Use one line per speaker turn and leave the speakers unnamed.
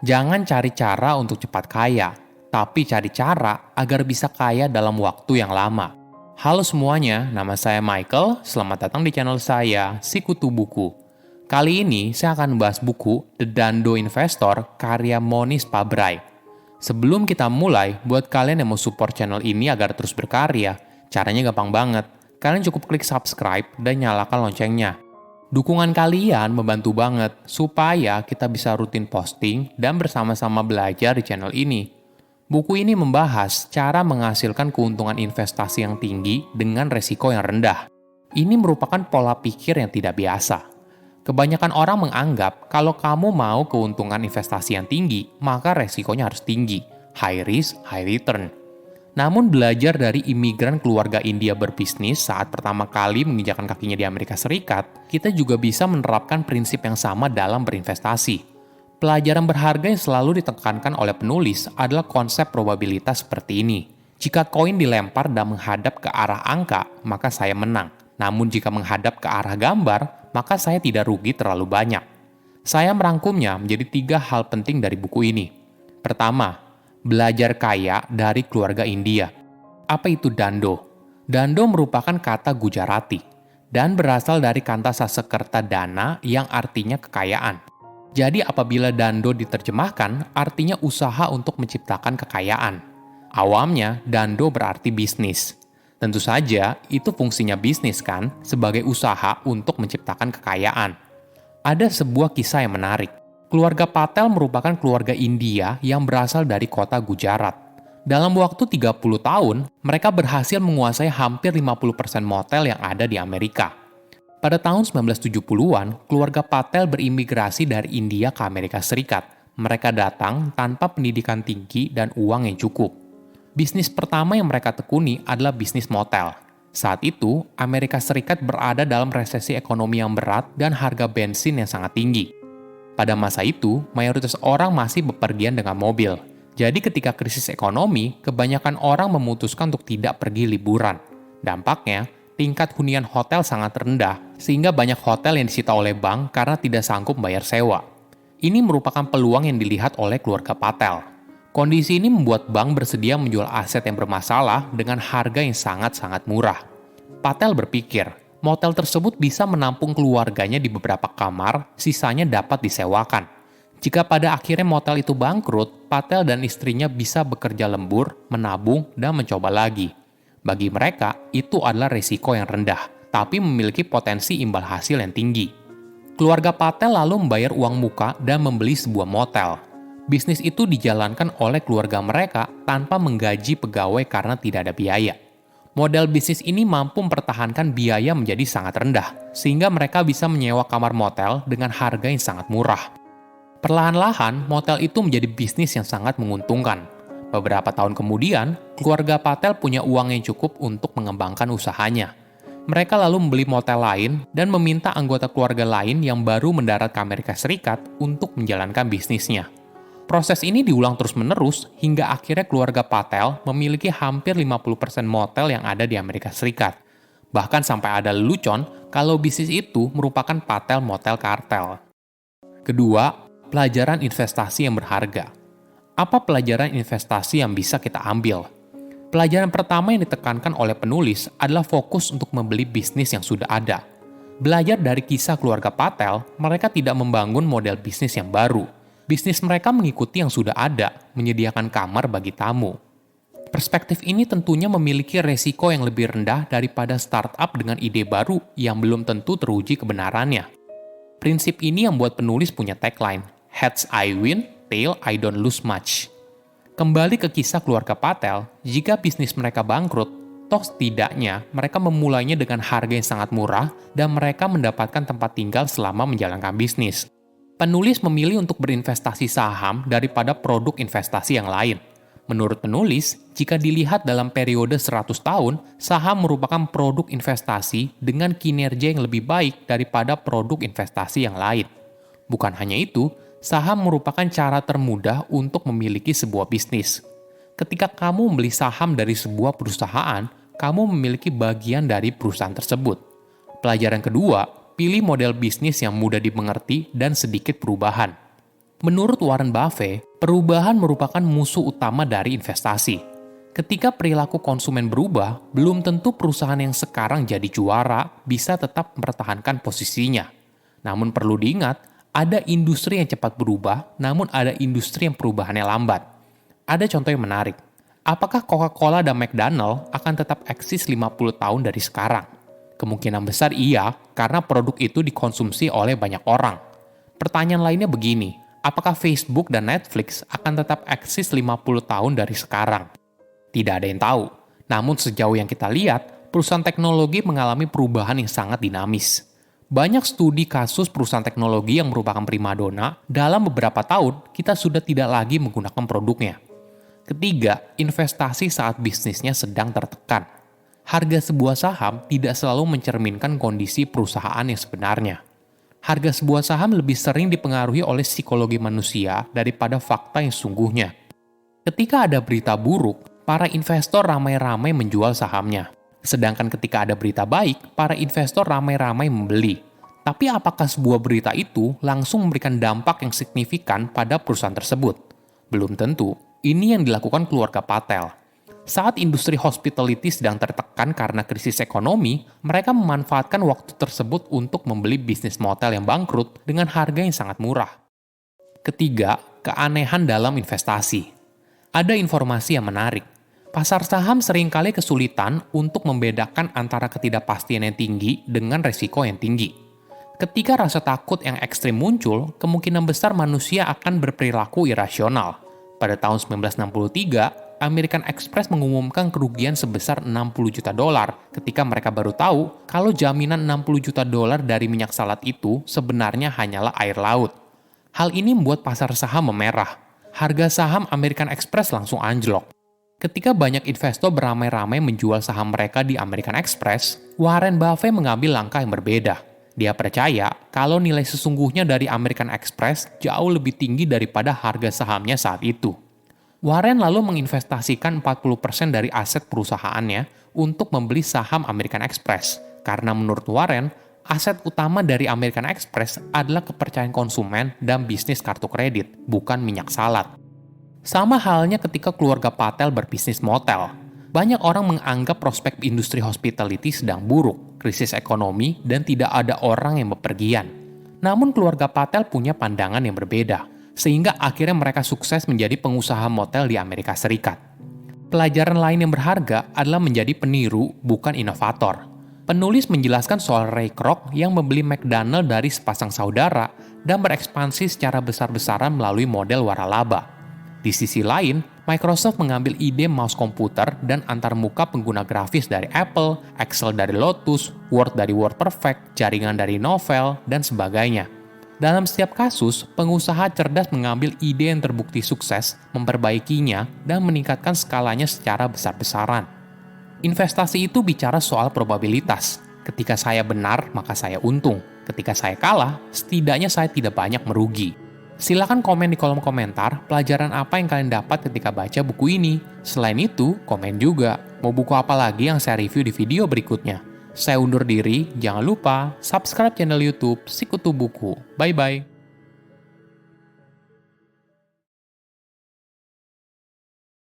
Jangan cari cara untuk cepat kaya, tapi cari cara agar bisa kaya dalam waktu yang lama. Halo semuanya, nama saya Michael. Selamat datang di channel saya, Sikutu Buku. Kali ini saya akan membahas buku The Dando Investor karya Monis Pabrai. Sebelum kita mulai, buat kalian yang mau support channel ini agar terus berkarya, caranya gampang banget. Kalian cukup klik subscribe dan nyalakan loncengnya. Dukungan kalian membantu banget supaya kita bisa rutin posting dan bersama-sama belajar di channel ini. Buku ini membahas cara menghasilkan keuntungan investasi yang tinggi dengan resiko yang rendah. Ini merupakan pola pikir yang tidak biasa. Kebanyakan orang menganggap kalau kamu mau keuntungan investasi yang tinggi, maka resikonya harus tinggi. High risk, high return. Namun belajar dari imigran keluarga India berbisnis saat pertama kali menginjakan kakinya di Amerika Serikat, kita juga bisa menerapkan prinsip yang sama dalam berinvestasi. Pelajaran berharga yang selalu ditekankan oleh penulis adalah konsep probabilitas seperti ini. Jika koin dilempar dan menghadap ke arah angka, maka saya menang. Namun jika menghadap ke arah gambar, maka saya tidak rugi terlalu banyak. Saya merangkumnya menjadi 3 hal penting dari buku ini. Pertama, belajar kaya dari keluarga India. Apa itu Dando? Dando merupakan kata Gujarati dan berasal dari kata Sasekerta Dana yang artinya kekayaan. Jadi apabila Dando diterjemahkan, artinya usaha untuk menciptakan kekayaan. Awamnya, Dando berarti bisnis. Tentu saja, itu fungsinya bisnis kan, sebagai usaha untuk menciptakan kekayaan. Ada sebuah kisah yang menarik. Keluarga Patel merupakan keluarga India yang berasal dari kota Gujarat. Dalam waktu 30 tahun, mereka berhasil menguasai hampir 50% motel yang ada di Amerika. Pada tahun 1970-an, keluarga Patel berimigrasi dari India ke Amerika Serikat. Mereka datang tanpa pendidikan tinggi dan uang yang cukup. Bisnis pertama yang mereka tekuni adalah bisnis motel. Saat itu, Amerika Serikat berada dalam resesi ekonomi yang berat dan harga bensin yang sangat tinggi. Pada masa itu, mayoritas orang masih bepergian dengan mobil. Jadi ketika krisis ekonomi, kebanyakan orang memutuskan untuk tidak pergi liburan. Dampaknya, tingkat hunian hotel sangat rendah, sehingga banyak hotel yang disita oleh bank karena tidak sanggup bayar sewa. Ini merupakan peluang yang dilihat oleh keluarga Patel. Kondisi ini membuat bank bersedia menjual aset yang bermasalah dengan harga yang sangat-sangat murah. Patel berpikir, motel tersebut bisa menampung keluarganya di beberapa kamar, sisanya dapat disewakan. Jika pada akhirnya motel itu bangkrut, Patel dan istrinya bisa bekerja lembur, menabung, dan mencoba lagi. Bagi mereka, itu adalah risiko yang rendah, tapi memiliki potensi imbal hasil yang tinggi. Keluarga Patel lalu membayar uang muka dan membeli sebuah motel. Bisnis itu dijalankan oleh keluarga mereka tanpa menggaji pegawai karena tidak ada biaya. Model bisnis ini mampu mempertahankan biaya menjadi sangat rendah, sehingga mereka bisa menyewa kamar motel dengan harga yang sangat murah. Perlahan-lahan, motel itu menjadi bisnis yang sangat menguntungkan. Beberapa tahun kemudian, keluarga Patel punya uang yang cukup untuk mengembangkan usahanya. Mereka lalu membeli motel lain dan meminta anggota keluarga lain yang baru mendarat ke Amerika Serikat untuk menjalankan bisnisnya. Proses ini diulang terus-menerus hingga akhirnya keluarga Patel memiliki hampir 50% motel yang ada di Amerika Serikat. Bahkan sampai ada lelucon kalau bisnis itu merupakan Patel Motel Kartel. Kedua, pelajaran investasi yang berharga. Apa pelajaran investasi yang bisa kita ambil? Pelajaran pertama yang ditekankan oleh penulis adalah fokus untuk membeli bisnis yang sudah ada. Belajar dari kisah keluarga Patel, mereka tidak membangun model bisnis yang baru. Bisnis mereka mengikuti yang sudah ada, menyediakan kamar bagi tamu. Perspektif ini tentunya memiliki resiko yang lebih rendah daripada startup dengan ide baru yang belum tentu teruji kebenarannya. Prinsip ini yang membuat penulis punya tagline, Heads I win, tail I don't lose much. Kembali ke kisah keluarga Patel, jika bisnis mereka bangkrut, toh setidaknya mereka memulainya dengan harga yang sangat murah dan mereka mendapatkan tempat tinggal selama menjalankan bisnis. Penulis memilih untuk berinvestasi saham daripada produk investasi yang lain. Menurut penulis, jika dilihat dalam periode 100 tahun, saham merupakan produk investasi dengan kinerja yang lebih baik daripada produk investasi yang lain. Bukan hanya itu, saham merupakan cara termudah untuk memiliki sebuah bisnis. Ketika kamu membeli saham dari sebuah perusahaan, kamu memiliki bagian dari perusahaan tersebut. Pelajaran kedua, pilih model bisnis yang mudah dimengerti dan sedikit perubahan. Menurut Warren Buffett, perubahan merupakan musuh utama dari investasi. Ketika perilaku konsumen berubah, belum tentu perusahaan yang sekarang jadi juara bisa tetap mempertahankan posisinya. Namun perlu diingat, ada industri yang cepat berubah, namun ada industri yang perubahannya lambat. Ada contoh yang menarik. Apakah Coca-Cola dan McDonald akan tetap eksis 50 tahun dari sekarang? Kemungkinan besar iya, karena produk itu dikonsumsi oleh banyak orang. Pertanyaan lainnya begini, apakah Facebook dan Netflix akan tetap eksis 50 tahun dari sekarang? Tidak ada yang tahu. Namun sejauh yang kita lihat, perusahaan teknologi mengalami perubahan yang sangat dinamis. Banyak studi kasus perusahaan teknologi yang merupakan primadona, dalam beberapa tahun kita sudah tidak lagi menggunakan produknya. Ketiga, investasi saat bisnisnya sedang tertekan. Harga sebuah saham tidak selalu mencerminkan kondisi perusahaan yang sebenarnya. Harga sebuah saham lebih sering dipengaruhi oleh psikologi manusia daripada fakta yang sungguhnya. Ketika ada berita buruk, para investor ramai-ramai menjual sahamnya. Sedangkan ketika ada berita baik, para investor ramai-ramai membeli. Tapi apakah sebuah berita itu langsung memberikan dampak yang signifikan pada perusahaan tersebut? Belum tentu. Ini yang dilakukan keluarga Patel. Saat industri hospitality sedang tertekan karena krisis ekonomi, mereka memanfaatkan waktu tersebut untuk membeli bisnis motel yang bangkrut dengan harga yang sangat murah. Ketiga, keanehan dalam investasi. Ada informasi yang menarik. Pasar saham seringkali kesulitan untuk membedakan antara ketidakpastian yang tinggi dengan resiko yang tinggi. Ketika rasa takut yang ekstrim muncul, kemungkinan besar manusia akan berperilaku irasional. Pada tahun 1963, American Express mengumumkan kerugian sebesar 60 juta dolar ketika mereka baru tahu kalau jaminan 60 juta dolar dari minyak salat itu sebenarnya hanyalah air laut. Hal ini membuat pasar saham memerah. Harga saham American Express langsung anjlok. Ketika banyak investor beramai-ramai menjual saham mereka di American Express, Warren Buffett mengambil langkah yang berbeda. Dia percaya kalau nilai sesungguhnya dari American Express jauh lebih tinggi daripada harga sahamnya saat itu. Warren lalu menginvestasikan 40% dari aset perusahaannya untuk membeli saham American Express, karena menurut Warren, aset utama dari American Express adalah kepercayaan konsumen dan bisnis kartu kredit, bukan minyak salat. Sama halnya ketika keluarga Patel berbisnis motel. Banyak orang menganggap prospek industri hospitality sedang buruk, krisis ekonomi, dan tidak ada orang yang bepergian. Namun keluarga Patel punya pandangan yang berbeda, sehingga akhirnya mereka sukses menjadi pengusaha motel di Amerika Serikat. Pelajaran lain yang berharga adalah menjadi peniru, bukan inovator. Penulis menjelaskan soal Ray Kroc yang membeli McDonald dari sepasang saudara dan berekspansi secara besar-besaran melalui model waralaba. Di sisi lain, Microsoft mengambil ide mouse komputer dan antarmuka pengguna grafis dari Apple, Excel dari Lotus, Word dari WordPerfect, jaringan dari Novell, dan sebagainya. Dalam setiap kasus, pengusaha cerdas mengambil ide yang terbukti sukses, memperbaikinya, dan meningkatkan skalanya secara besar-besaran. Investasi itu bicara soal probabilitas. Ketika saya benar, maka saya untung. Ketika saya kalah, setidaknya saya tidak banyak merugi. Silakan komen di kolom komentar pelajaran apa yang kalian dapat ketika baca buku ini. Selain itu, komen juga mau buku apa lagi yang saya review di video berikutnya. Saya undur diri, jangan lupa subscribe channel YouTube Sikutu Buku. Bye-bye.